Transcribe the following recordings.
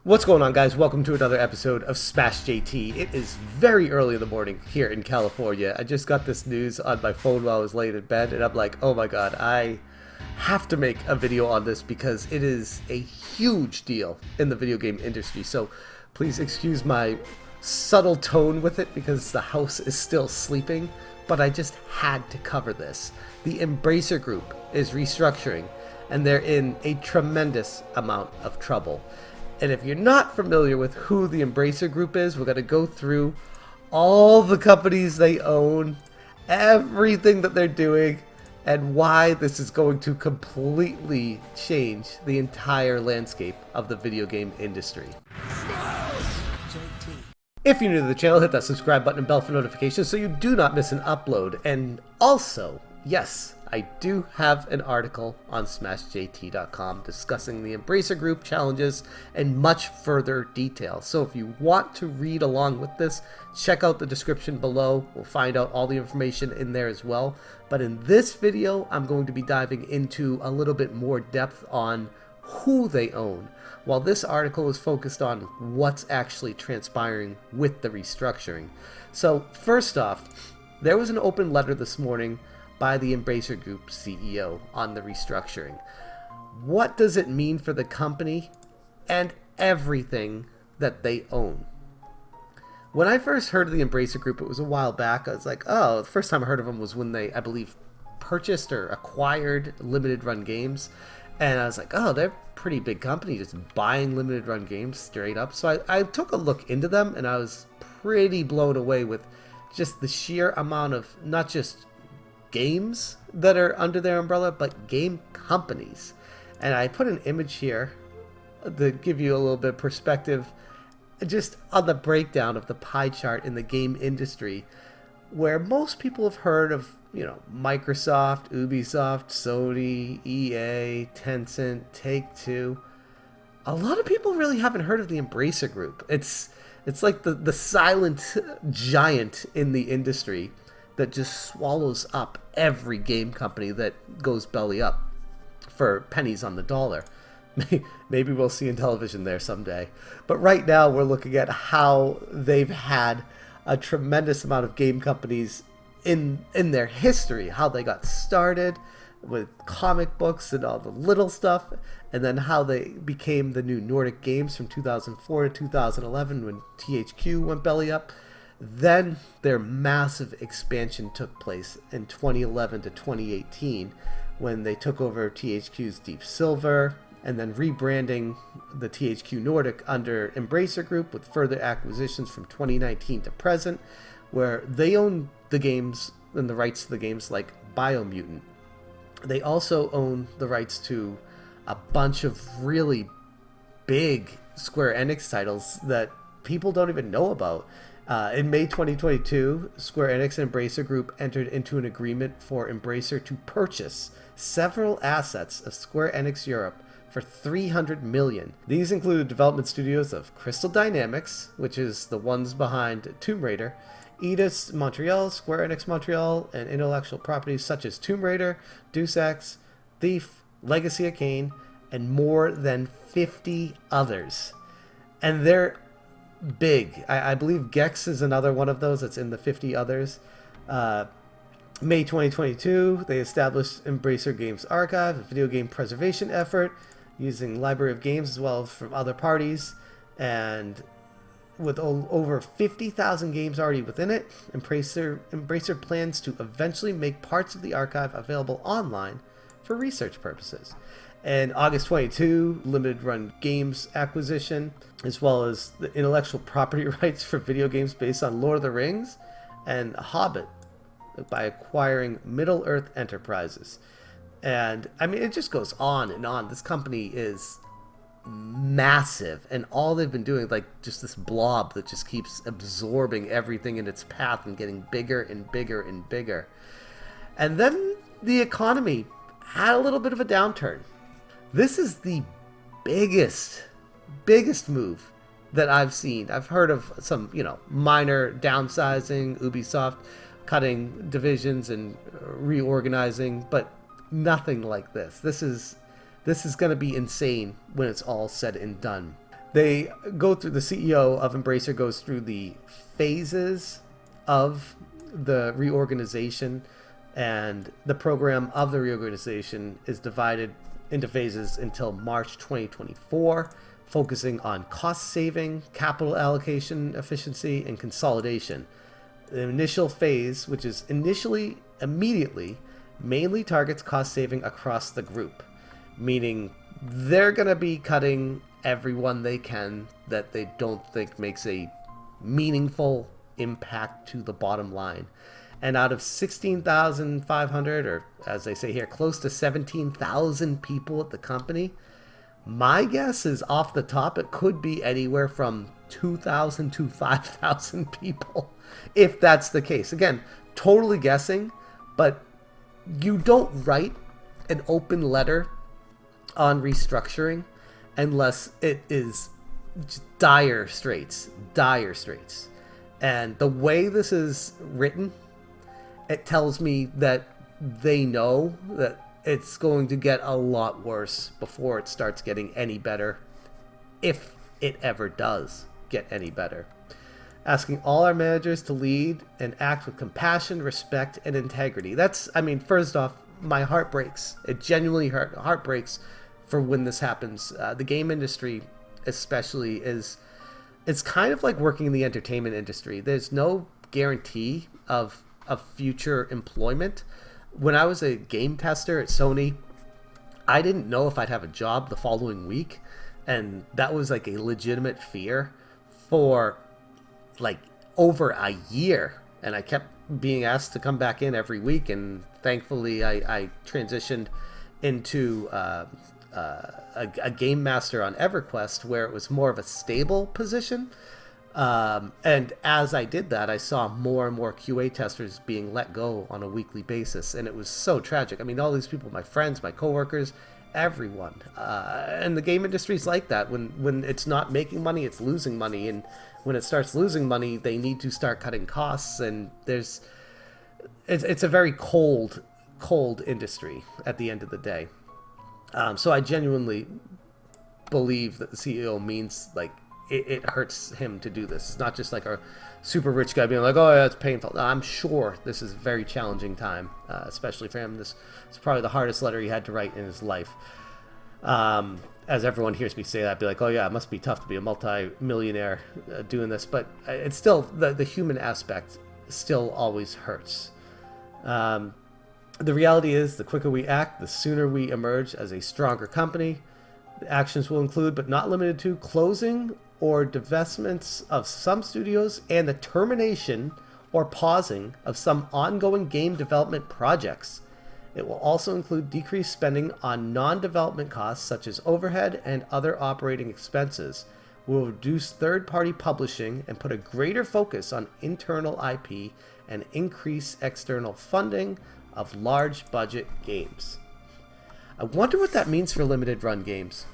What's going on, guys? Welcome to another episode of Smash JT. It is very early in the morning here in California. I just got this news on my phone while I was laying in bed, and I'm like, oh my god, I have to make a video on this because it is a huge deal in the video game industry. So please excuse my subtle tone with it because the house is still sleeping, but I just had to cover this. The Embracer Group is restructuring, and they're in a tremendous amount of trouble. And if you're not familiar with who the Embracer Group is, we're going to go through all the companies they own, everything that they're doing, and why this is going to completely change the entire landscape of the video game industry. If you're new to the channel, hit that subscribe button and bell for notifications so you do not miss an upload. And also, yes, I do have an article on smashjt.com discussing the Embracer Group challenges in much further detail. So if you want to read along with this, check out the description below. We'll find out all the information in there as well. But in this video, I'm going to be diving into a little bit more depth on who they own, while this article is focused on what's actually transpiring with the restructuring. So first off, there was an open letter this morning by the Embracer Group CEO on the restructuring. What does it mean for the company and everything that they own? When I first heard of the Embracer Group, it was a while back. I was like, oh, the first time I heard of them was when they, I believe, purchased or acquired limited run games. And I was like, oh, they're a pretty big company just buying limited run games straight up. So I took a look into them, and I was pretty blown away with just the sheer amount of not just games that are under their umbrella, but game companies. And I put an image here to give you a little bit of perspective just on the breakdown of the pie chart in the game industry, where most people have heard of, you know, Microsoft, Ubisoft, Sony, EA, Tencent, Take-Two. A lot of people really haven't heard of the Embracer Group. It's like the silent giant in the industry that just swallows up every game company that goes belly up for pennies on the dollar. Maybe we'll see in television there someday. But right now we're looking at how they've had a tremendous amount of game companies in their history, how they got started with comic books and all the little stuff, and then how they became the new Nordic Games from 2004 to 2011 when THQ went belly up. Then their massive expansion took place in 2011 to 2018 when they took over THQ's Deep Silver, and then rebranding the THQ Nordic under Embracer Group with further acquisitions from 2019 to present, where they own the games and the rights to the games like Biomutant. They also own the rights to a bunch of really big Square Enix titles that people don't even know about. In May 2022, Square Enix and Embracer Group entered into an agreement for Embracer to purchase several assets of Square Enix Europe for $300 million. These included development studios of Crystal Dynamics, which is the ones behind Tomb Raider, Eidos Montreal, Square Enix Montreal, and intellectual properties such as Tomb Raider, Deus Ex, Thief, Legacy of Kain, and more than 50 others. And they're big. I believe Gex is another one of those that's in the 50 others. May 2022, they established Embracer Games Archive, a video game preservation effort using library of games as well as from other parties. And with over 50,000 games already within it, Embracer plans to eventually make parts of the archive available online for research purposes. And August 22, limited run games acquisition, as well as the intellectual property rights for video games based on Lord of the Rings and Hobbit by acquiring Middle-earth Enterprises. And I mean, it just goes on and on. This company is massive, and all they've been doing, like just this blob that just keeps absorbing everything in its path and getting bigger and bigger and bigger. And then the economy had a little bit of a downturn. This is the biggest move that I've seen. I've heard of some, minor downsizing, Ubisoft cutting divisions and reorganizing, but nothing like this. This is going to be insane when it's all said and done. they go through, the CEO of Embracer goes through the phases of the reorganization, and the program of the reorganization is divided into phases until March 2024, focusing on cost saving, capital allocation efficiency, and consolidation. The initial phase, which is immediately, mainly targets cost saving across the group, meaning they're going to be cutting everyone they can that they don't think makes a meaningful impact to the bottom line. And out of 16,500, or as they say here, close to 17,000 people at the company, my guess is off the top, it could be anywhere from 2,000 to 5,000 people, if that's the case. Again, totally guessing, but you don't write an open letter on restructuring unless it is dire straits. And the way this is written, it tells me that they know that it's going to get a lot worse before it starts getting any better, if it ever does get any better. Asking all our managers to lead and act with compassion, respect, and integrity. That's, I mean, first off, my heart breaks. It genuinely heart breaks for when this happens. The game industry especially it's kind of like working in the entertainment industry. There's no guarantee of future employment. When I was a game tester at Sony, I didn't know if I'd have a job the following week, and that was like a legitimate fear for like over a year. And I kept being asked to come back in every week, and thankfully I transitioned into a game master on EverQuest, where it was more of a stable position. And as I did that, I saw more and more QA testers being let go on a weekly basis, and it was so tragic. I mean, all these people, my friends, my coworkers, everyone. And the game industry is like that. When it's not making money, it's losing money, and when it starts losing money, they need to start cutting costs. And it's a very cold industry at the end of the day. So I genuinely believe that the CEO means, like, it hurts him to do this. It's not just like a super rich guy being like, oh yeah, it's painful. No, I'm sure this is a very challenging time, especially for him. This is probably the hardest letter he had to write in his life. As everyone hears me say that, I'd be like, oh yeah, it must be tough to be a multi-millionaire doing this. But it's still, the human aspect still always hurts. The reality is, the quicker we act, the sooner we emerge as a stronger company. The actions will include, but not limited to, closing or divestments of some studios and the termination or pausing of some ongoing game development projects. It will also include decreased spending on non-development costs such as overhead and other operating expenses. We will reduce third-party publishing and put a greater focus on internal IP and increase external funding of large-budget games. I wonder what that means for limited run games.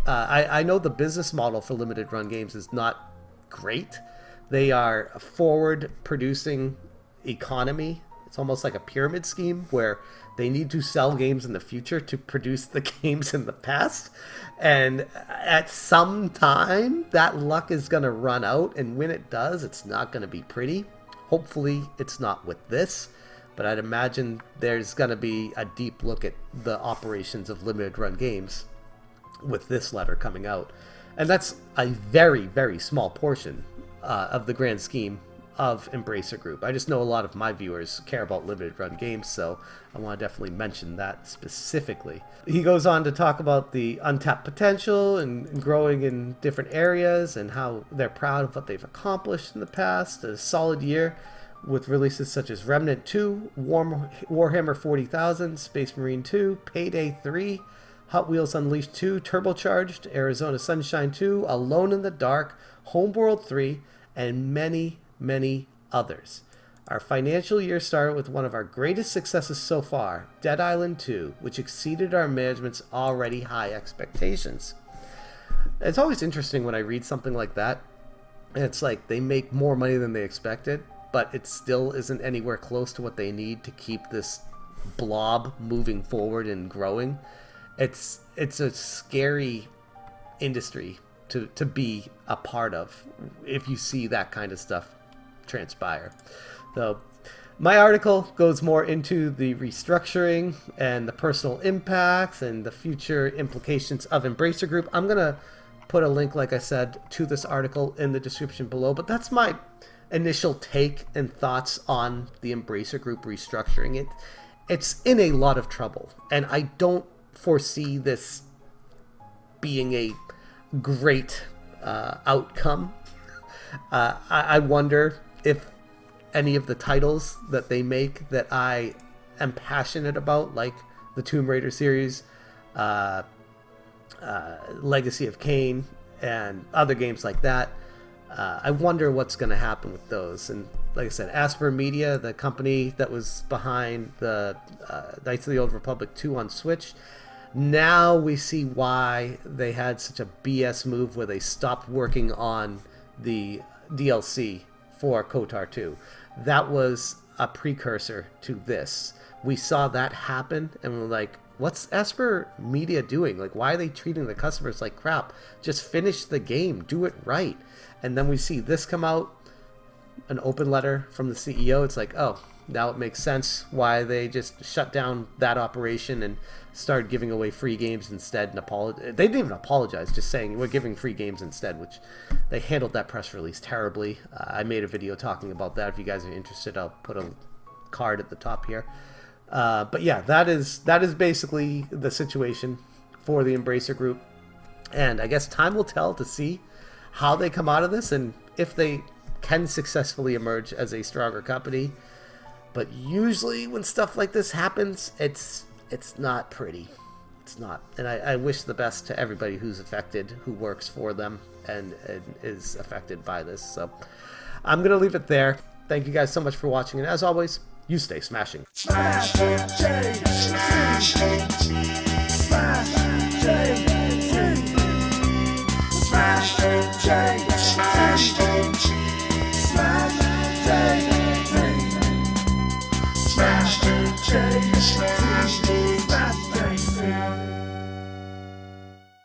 I know the business model for limited run games is not great. They are a forward producing economy. It's almost like a pyramid scheme where they need to sell games in the future to produce the games in the past. And at some time, that luck is going to run out. And when it does, it's not going to be pretty. Hopefully, it's not with this. But I'd imagine there's going to be a deep look at the operations of limited run games with this letter coming out. And that's a very, very small portion of the grand scheme of Embracer Group. I just know a lot of my viewers care about limited run games, so I want to definitely mention that specifically. He goes on to talk about the untapped potential and growing in different areas and how they're proud of what they've accomplished in the past. A solid year with releases such as Remnant 2, Warhammer 40,000, Space Marine 2, Payday 3, Hot Wheels Unleashed 2, Turbocharged, Arizona Sunshine 2, Alone in the Dark, Homeworld 3, and many, many others. Our financial year started with one of our greatest successes so far, Dead Island 2, which exceeded our management's already high expectations. It's always interesting when I read something like that, and it's like they make more money than they expected, but it still isn't anywhere close to what they need to keep this blob moving forward and growing. It's a scary industry to be a part of if you see that kind of stuff transpire. So my article goes more into the restructuring and the personal impacts and the future implications of Embracer Group. I'm going to put a link, like I said, to this article in the description below, but that's my initial take and thoughts on the Embracer Group restructuring. It's in a lot of trouble, and I don't foresee this being a great outcome. I wonder if any of the titles that they make that I am passionate about, like the Tomb Raider series, Legacy of Kain, and other games like that, I wonder what's going to happen with those. And like I said, Asper Media, the company that was behind the Knights of the Old Republic 2 on Switch, now we see why they had such a BS move where they stopped working on the DLC for KOTOR 2. That was a precursor to this. We saw that happen, and we're like, what's Asper Media doing? Like, why are they treating the customers like crap? Just finish the game. Do it right. And then we see this come out, an open letter from the CEO. It's like, oh, now it makes sense why they just shut down that operation and started giving away free games instead. And they didn't even apologize, just saying we're giving free games instead, which they handled that press release terribly. I made a video talking about that. If you guys are interested, I'll put a card at the top here. But yeah, that is basically the situation for the Embracer Group. And I guess time will tell to see how they come out of this and if they can successfully emerge as a stronger company. But usually when stuff like this happens, it's not pretty. It's not. And I wish the best to everybody who's affected, who works for them and is affected by this. So I'm going to leave it there. Thank you guys so much for watching. And as always, you stay smashing. Smash J, Smash J, Smash J.